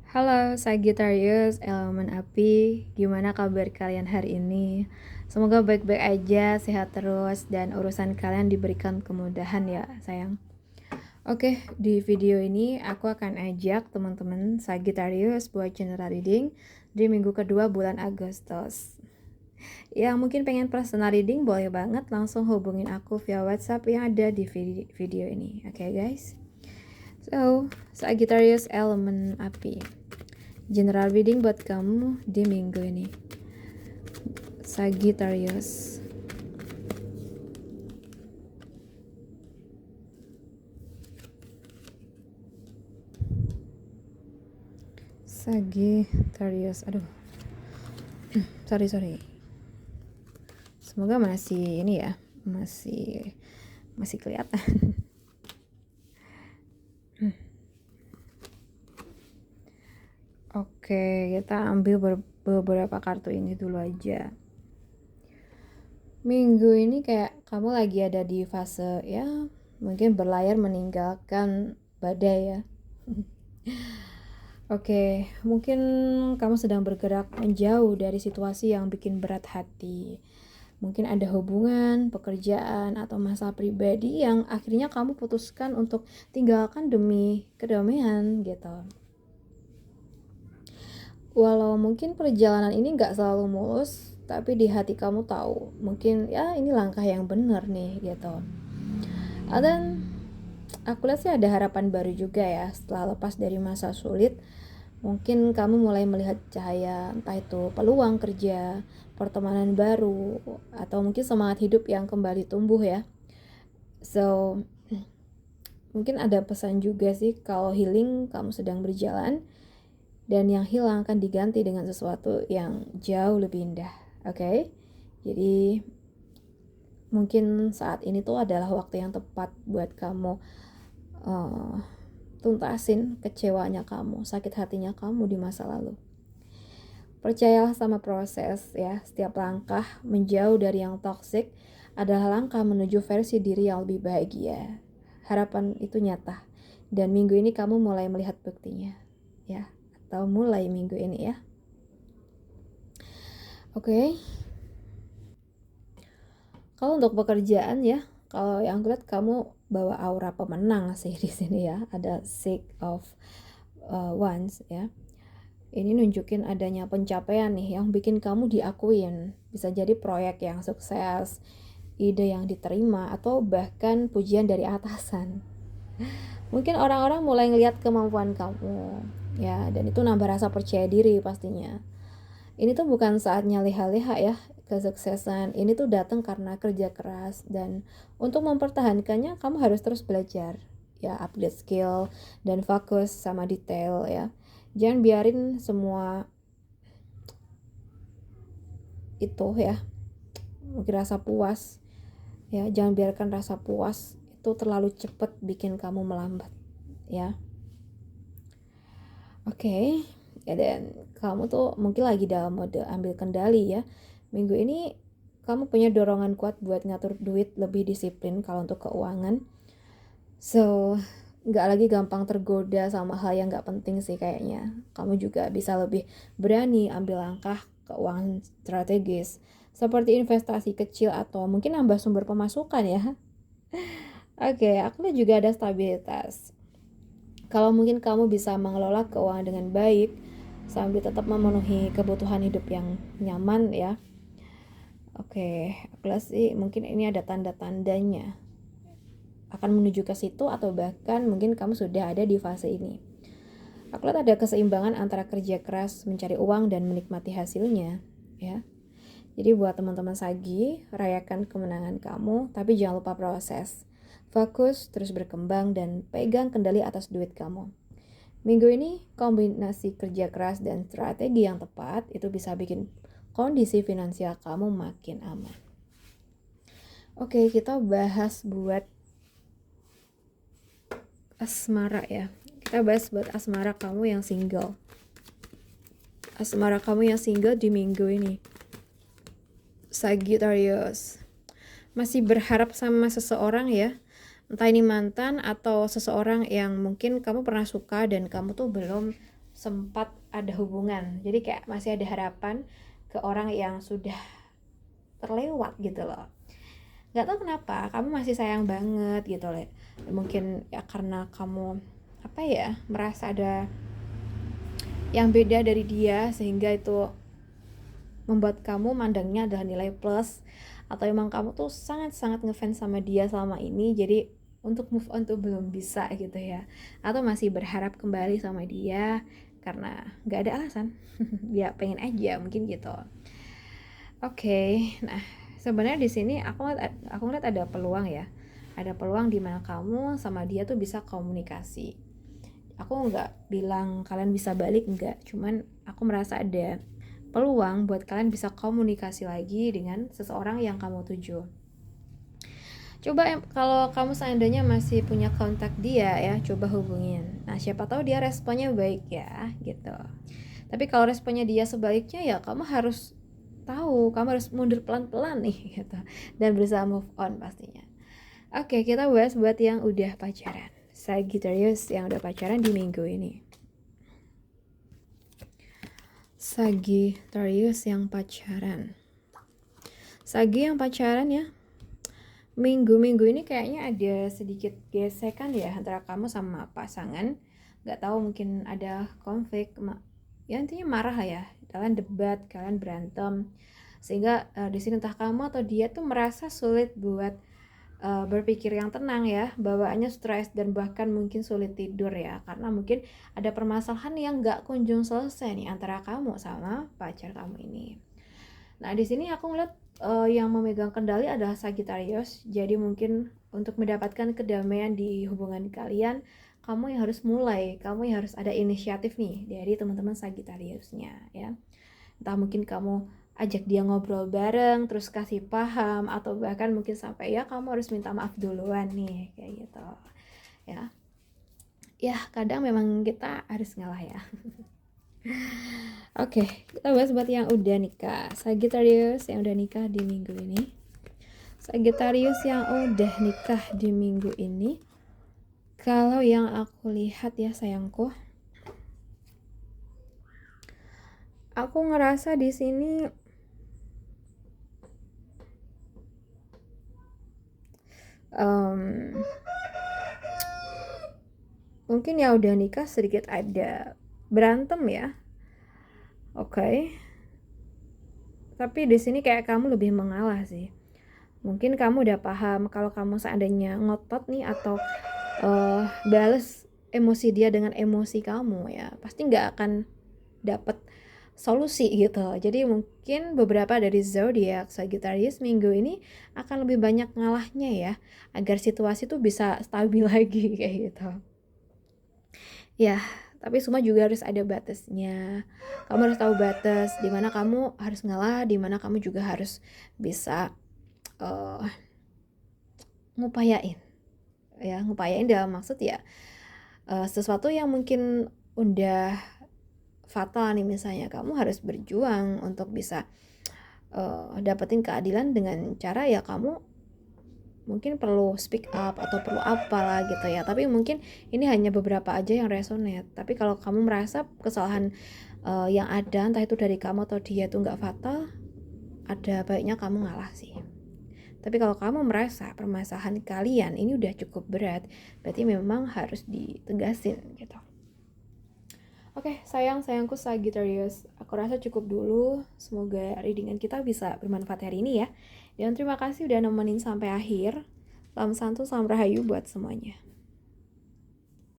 Halo Sagittarius, elemen api. Gimana kabar kalian hari ini? Semoga baik-baik aja, sehat terus, dan urusan kalian diberikan kemudahan ya sayang. Oke, di video ini aku akan ajak teman-teman Sagittarius buat general reading di minggu kedua bulan Agustus. Yang mungkin pengen personal reading boleh banget langsung hubungin aku via WhatsApp yang ada di video ini. Oke guys. So, Sagittarius elemen api. General reading buat kamu di minggu ini. Sagittarius. Sagittarius. Aduh. Sorry. Semoga masih ini ya. Masih kelihatan. Oke, kita ambil beberapa kartu ini dulu aja. Minggu ini kayak kamu lagi ada di fase ya, mungkin berlayar meninggalkan badai ya. Oke, mungkin kamu sedang bergerak menjauh dari situasi yang bikin berat hati. Mungkin ada hubungan, pekerjaan, atau masalah pribadi yang akhirnya kamu putuskan untuk tinggalkan demi kedamaian gitu. Walau mungkin perjalanan ini gak selalu mulus, tapi di hati kamu tahu, mungkin ya ini langkah yang benar nih gitu. Dan aku lihat sih ada harapan baru juga ya setelah lepas dari masa sulit. Mungkin kamu mulai melihat cahaya, entah itu peluang kerja, pertemanan baru, atau mungkin semangat hidup yang kembali tumbuh ya. So, mungkin ada pesan juga sih kalau healing kamu sedang berjalan dan yang hilang akan diganti dengan sesuatu yang jauh lebih indah. Oke? Jadi mungkin saat ini tuh adalah waktu yang tepat buat kamu tuntasin kecewanya kamu, sakit hatinya kamu di masa lalu. Percayalah sama proses ya. Setiap langkah menjauh dari yang toksik adalah langkah menuju versi diri yang lebih bahagia. Harapan itu nyata. Dan minggu ini kamu mulai melihat buktinya ya. Atau mulai minggu ini ya. Oke. Kalau untuk pekerjaan ya, kalau yang aku lihat kamu bawa aura pemenang sih di sini ya. Ada Six of Wands ya. Ini nunjukin adanya pencapaian nih yang bikin kamu diakuin. Bisa jadi proyek yang sukses, ide yang diterima, atau bahkan pujian dari atasan. Mungkin orang-orang mulai ngelihat kemampuan kamu ya, dan itu nambah rasa percaya diri pastinya. Ini tuh bukan saatnya leha-leha ya. Kesuksesan ini tuh datang karena kerja keras, dan untuk mempertahankannya kamu harus terus belajar ya, update skill dan fokus sama detail ya. Jangan biarin semua itu ya, mungkin rasa puas ya, jangan biarkan rasa puas itu terlalu cepat bikin kamu melambat ya. Oke. Ya, dan kamu tuh mungkin lagi dalam mode ambil kendali ya. Minggu ini kamu punya dorongan kuat buat ngatur duit lebih disiplin kalau untuk keuangan. So, nggak lagi gampang tergoda sama hal yang nggak penting sih kayaknya. Kamu juga bisa lebih berani ambil langkah keuangan strategis, seperti investasi kecil atau mungkin nambah sumber pemasukan ya. Oke, aku lihat juga ada stabilitas. Kalau mungkin kamu bisa mengelola keuangan dengan baik sambil tetap memenuhi kebutuhan hidup yang nyaman ya. Oke, aku lihat sih mungkin ini ada tanda-tandanya akan menuju ke situ, atau bahkan mungkin kamu sudah ada di fase ini. Aku lihat ada keseimbangan antara kerja keras mencari uang dan menikmati hasilnya ya. Jadi buat teman-teman Sagi, rayakan kemenangan kamu, tapi jangan lupa proses. Fokus, terus berkembang, dan pegang kendali atas duit kamu. Minggu ini, kombinasi kerja keras dan strategi yang tepat itu bisa bikin kondisi finansial kamu makin aman. Oke, kita bahas buat asmara ya. Kita bahas buat asmara kamu yang single. Asmara kamu yang single di minggu ini. Sagittarius. Masih berharap sama seseorang ya. Entah ini mantan atau seseorang yang mungkin kamu pernah suka dan kamu tuh belum sempat ada hubungan. Jadi kayak masih ada harapan ke orang yang sudah terlewat gitu loh. Gak tahu kenapa kamu masih sayang banget gitu loh. Mungkin ya karena kamu merasa ada yang beda dari dia, sehingga itu membuat kamu mandangnya adalah nilai plus, atau emang kamu tuh sangat-sangat ngefans sama dia selama ini, jadi untuk move on tuh belum bisa gitu ya, atau masih berharap kembali sama dia karena nggak ada alasan. Ya pengen aja mungkin gitu. Oke, nah sebenarnya di sini aku ngeliat ada peluang ya, ada peluang di mana kamu sama dia tuh bisa komunikasi. Aku nggak bilang kalian bisa balik, nggak, cuman aku merasa ada peluang buat kalian bisa komunikasi lagi dengan seseorang yang kamu tuju. Coba kalau kamu seandainya masih punya kontak dia ya, coba hubungin. Nah siapa tahu dia responnya baik ya gitu. Tapi kalau responnya dia sebaliknya, ya kamu harus tahu, kamu harus mundur pelan-pelan nih gitu, dan berusaha move on pastinya. Oke, kita bahas buat yang udah pacaran. Sagittarius yang udah pacaran di minggu ini. Sagittarius yang pacaran. Sagi yang pacaran ya. Minggu-minggu ini kayaknya ada sedikit gesekan ya antara kamu sama pasangan. Gak tahu, mungkin ada konflik. Ya intinya marah ya. Kalian debat, kalian berantem. Sehingga di sini entah kamu atau dia tuh merasa sulit buat berpikir yang tenang ya, bawaannya stres dan bahkan mungkin sulit tidur ya, karena mungkin ada permasalahan yang nggak kunjung selesai nih antara kamu sama pacar kamu ini. Nah di sini aku ngeliat yang memegang kendali adalah Sagittarius, jadi mungkin untuk mendapatkan kedamaian di hubungan kalian, kamu yang harus mulai, kamu yang harus ada inisiatif nih dari teman-teman Sagittariusnya ya. Entah mungkin kamu ajak dia ngobrol bareng, terus kasih paham, atau bahkan mungkin sampai ya kamu harus minta maaf duluan nih, kayak gitu ya. Ya kadang memang kita harus ngalah ya. Oke, kita bahas buat yang udah nikah. Sagittarius yang udah nikah di minggu ini. Sagittarius yang udah nikah di minggu ini, kalau yang aku lihat ya sayangku, aku ngerasa di sini mungkin ya udah nikah sedikit ada berantem ya. Oke. Tapi di sini kayak kamu lebih mengalah sih. Mungkin kamu udah paham kalau kamu seandainya ngotot nih atau bales emosi dia dengan emosi kamu ya, pasti nggak akan dapet solusi gitu. Jadi mungkin beberapa dari zodiak Sagittarius minggu ini akan lebih banyak ngalahnya ya, agar situasi tuh bisa stabil lagi kayak gitu. Ya, tapi semua juga harus ada batasnya. Kamu harus tahu batas di mana kamu harus ngalah, di mana kamu juga harus bisa ngupayain. Ya, ngupayain dalam maksud ya sesuatu yang mungkin udah fatal nih, misalnya kamu harus berjuang untuk bisa dapetin keadilan dengan cara ya kamu mungkin perlu speak up atau perlu apalah gitu ya. Tapi mungkin ini hanya beberapa aja yang resonate. Tapi kalau kamu merasa kesalahan yang ada entah itu dari kamu atau dia itu nggak fatal, ada baiknya kamu ngalah sih. Tapi kalau kamu merasa permasalahan kalian ini udah cukup berat, berarti memang harus ditegasin gitu. Oke, sayangku Sagittarius, aku rasa cukup dulu. Semoga readingan kita bisa bermanfaat hari ini ya. Dan terima kasih udah nemenin sampai akhir. Salam santu, salam rahayu buat semuanya.